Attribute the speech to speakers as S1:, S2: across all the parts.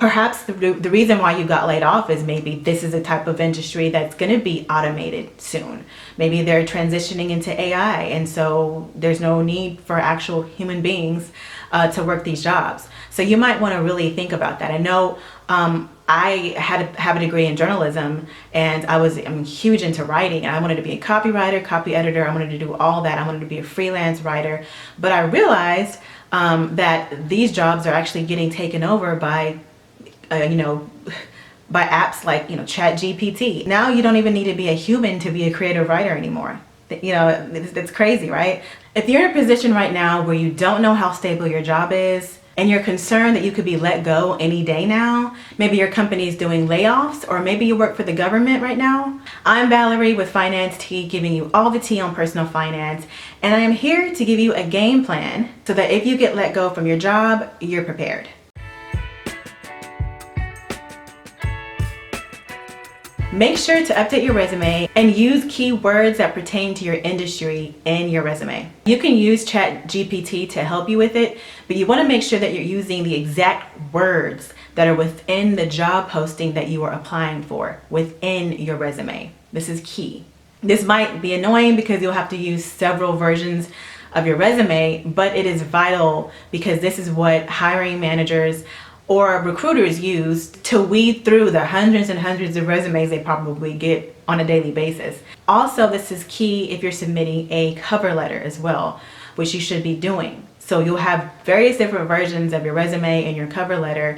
S1: Perhaps the reason why you got laid off is maybe this is a type of industry that's going to be automated soon. Maybe they're transitioning into AI, and so there's no need for actual human beings to work these jobs. So you might want to really think about that. I know I have a degree in journalism, and I'm huge into writing, and I wanted to be a copywriter, copy editor. I wanted to do all that. I wanted to be a freelance writer, but I realized that these jobs are actually getting taken over by by apps like, ChatGPT. Now you don't even need to be a human to be a creative writer anymore. It's crazy, right? If you're in a position right now where you don't know how stable your job is, and you're concerned that you could be let go any day now, maybe your company is doing layoffs, or maybe you work for the government right now. I'm Valerie with Finance Tea, giving you all the tea on personal finance, and I am here to give you a game plan so that if you get let go from your job, you're prepared. Make sure to update your resume and use keywords that pertain to your industry in your resume. You can use ChatGPT to help you with it, but you want to make sure that you're using the exact words that are within the job posting that you are applying for within your resume. This is key. This might be annoying because you'll have to use several versions of your resume, but it is vital because this is what hiring managers or recruiters use to weed through the hundreds and hundreds of resumes they probably get on a daily basis. Also, this is key if you're submitting a cover letter as well, which you should be doing. So you'll have various different versions of your resume and your cover letter.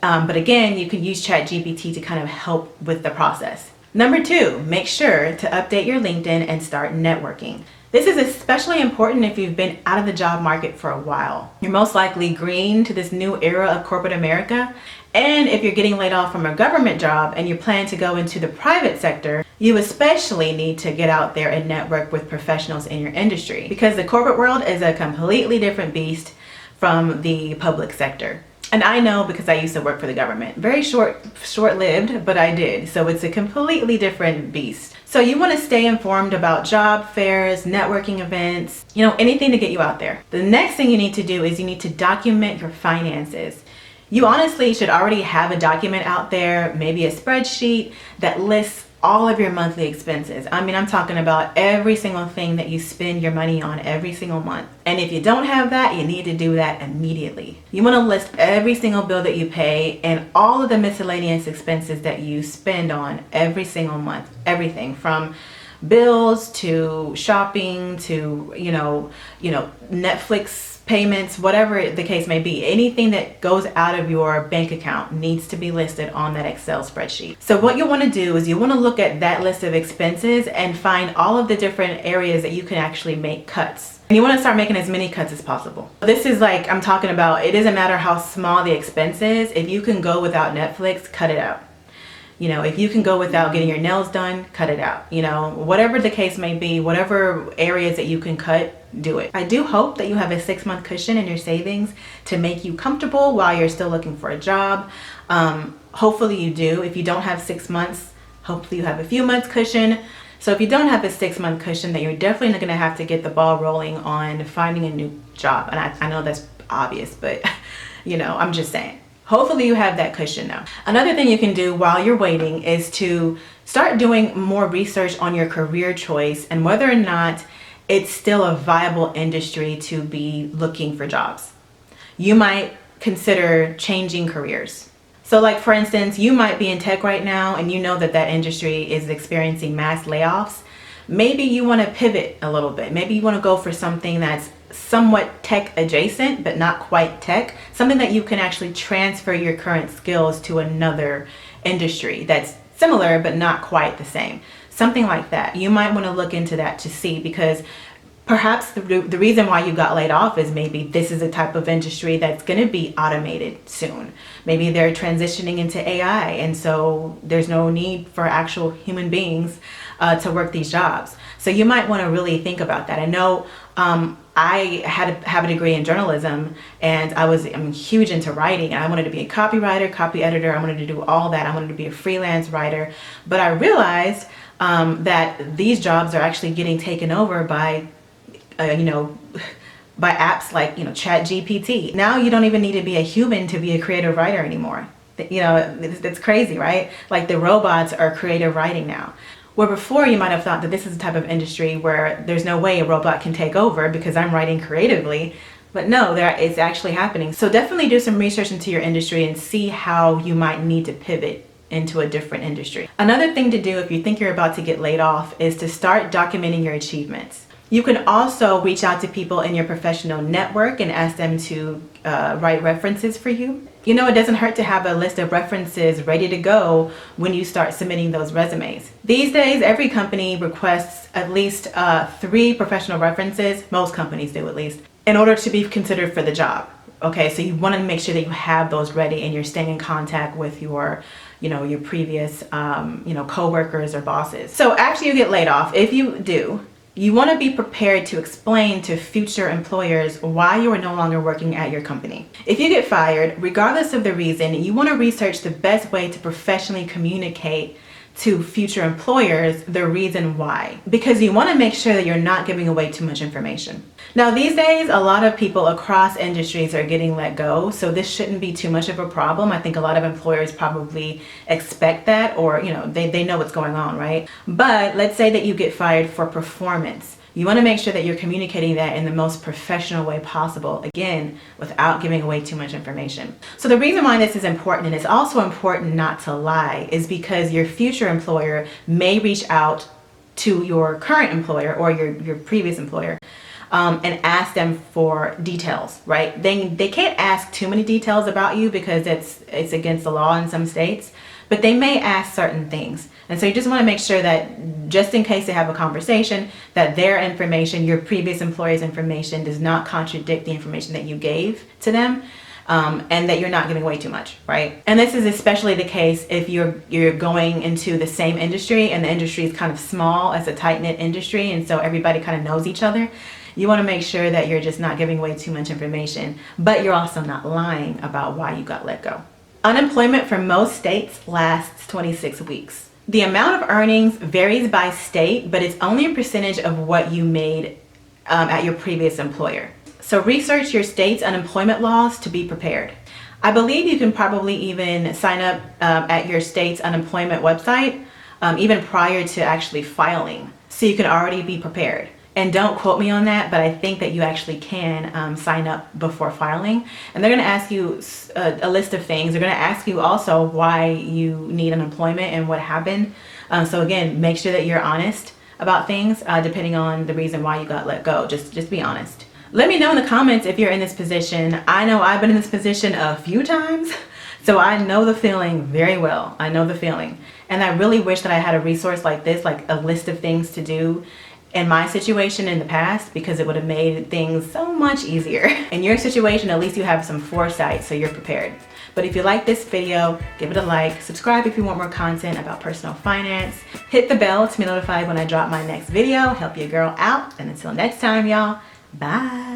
S1: But again, you can use ChatGPT to kind of help with the process. Number 2, make sure to update your LinkedIn and start networking. This is especially important if you've been out of the job market for a while. You're most likely green to this new era of corporate America. And if you're getting laid off from a government job and you plan to go into the private sector, you especially need to get out there and network with professionals in your industry, because the corporate world is a completely different beast from the public sector. And I know because I used to work for the government. Very short-lived, but I did. So it's a completely different beast. So you want to stay informed about job fairs, networking events, anything to get you out there. The next thing you need to do is you need to document your finances. You honestly should already have a document out there, maybe a spreadsheet that lists all of your monthly expenses. I'm talking about every single thing that you spend your money on every single month. And if you don't have that, you need to do that immediately. You want to list every single bill that you pay and all of the miscellaneous expenses that you spend on every single month. Everything from bills to shopping to, Netflix payments, whatever the case may be. Anything that goes out of your bank account needs to be listed on that Excel spreadsheet. So what you want to do is you want to look at that list of expenses and find all of the different areas that you can actually make cuts. And you want to start making as many cuts as possible. This is like I'm talking about, it doesn't matter how small the expense is. If you can go without Netflix, cut it out. If you can go without getting your nails done, cut it out. Whatever the case may be, whatever areas that you can cut, do it. I do hope that you have a 6-month cushion in your savings to make you comfortable while you're still looking for a job. Hopefully you do. If you don't have 6 months, hopefully you have a few months cushion. So if you don't have a 6-month cushion, then you're definitely going to have to get the ball rolling on finding a new job. And I know that's obvious, but I'm just saying. Hopefully you have that cushion now. Another thing you can do while you're waiting is to start doing more research on your career choice and whether or not it's still a viable industry to be looking for jobs. You might consider changing careers. So like for instance, you might be in tech right now and you know that industry is experiencing mass layoffs. Maybe you want to pivot a little bit. Maybe you want to go for something that's somewhat tech adjacent, but not quite tech. Something that you can actually transfer your current skills to another industry that's similar, but not quite the same. Something like that. You might want to look into that to see, because perhaps the reason why you got laid off is maybe this is a type of industry that's going to be automated soon. Maybe they're transitioning into AI, and so there's no need for actual human beings to work these jobs. So you might want to really think about that. I know I have a degree in journalism, and I'm huge into writing, and I wanted to be a copywriter, copy editor. I wanted to do all that. I wanted to be a freelance writer, but I realized that these jobs are actually getting taken over by apps like ChatGPT. Now you don't even need to be a human to be a creative writer anymore. You know, it's crazy, right? Like the robots are creative writing now. Where before you might have thought that this is the type of industry where there's no way a robot can take over because I'm writing creatively. But no, it's actually happening. So definitely do some research into your industry and see how you might need to pivot into a different industry. Another thing to do if you think you're about to get laid off is to start documenting your achievements. You can also reach out to people in your professional network and ask them to write references for you. You know, it doesn't hurt to have a list of references ready to go when you start submitting those resumes. These days, every company requests at least 3 professional references, most companies do at least, in order to be considered for the job. Okay, so you want to make sure that you have those ready and you're staying in contact with your your previous, coworkers or bosses. So after you get laid off, if you do, you want to be prepared to explain to future employers why you are no longer working at your company. If you get fired, regardless of the reason, you want to research the best way to professionally communicate to future employers the reason why, because you want to make sure that you're not giving away too much information. Now these days, a lot of people across industries are getting let go, so this shouldn't be too much of a problem. I think a lot of employers probably expect that, or they know what's going on, right? But let's say that you get fired for performance. You want to make sure that you're communicating that in the most professional way possible, again, without giving away too much information. So the reason why this is important, and it's also important not to lie, is because your future employer may reach out to your current employer or your previous employer and ask them for details, right? They can't ask too many details about you because it's against the law in some states, but they may ask certain things. And so you just want to make sure that just in case they have a conversation, that their information, your previous employer's information, does not contradict the information that you gave to them, and that you're not giving away too much, right? And this is especially the case if you're going into the same industry and the industry is kind of small, it's a tight-knit industry, and so everybody kind of knows each other. You want to make sure that you're just not giving away too much information, but you're also not lying about why you got let go. Unemployment for most states lasts 26 weeks. The amount of earnings varies by state, but it's only a percentage of what you made at your previous employer. So research your state's unemployment laws to be prepared. I believe you can probably even sign up at your state's unemployment website even prior to actually filing, so you can already be prepared. And don't quote me on that, but I think that you actually can sign up before filing. And they're going to ask you a list of things. They're going to ask you also why you need unemployment and what happened. So again, make sure that you're honest about things depending on the reason why you got let go. Just be honest. Let me know in the comments if you're in this position. I know I've been in this position a few times, so I know the feeling very well. I know the feeling. And I really wish that I had a resource like this, like a list of things to do in my situation in the past, because it would have made things so much easier. In your situation, at least you have some foresight, so you're prepared. But if you like this video, give it a like, subscribe if you want more content about personal finance, hit the bell to be notified when I drop my next video, help your girl out, and until next time, y'all, bye.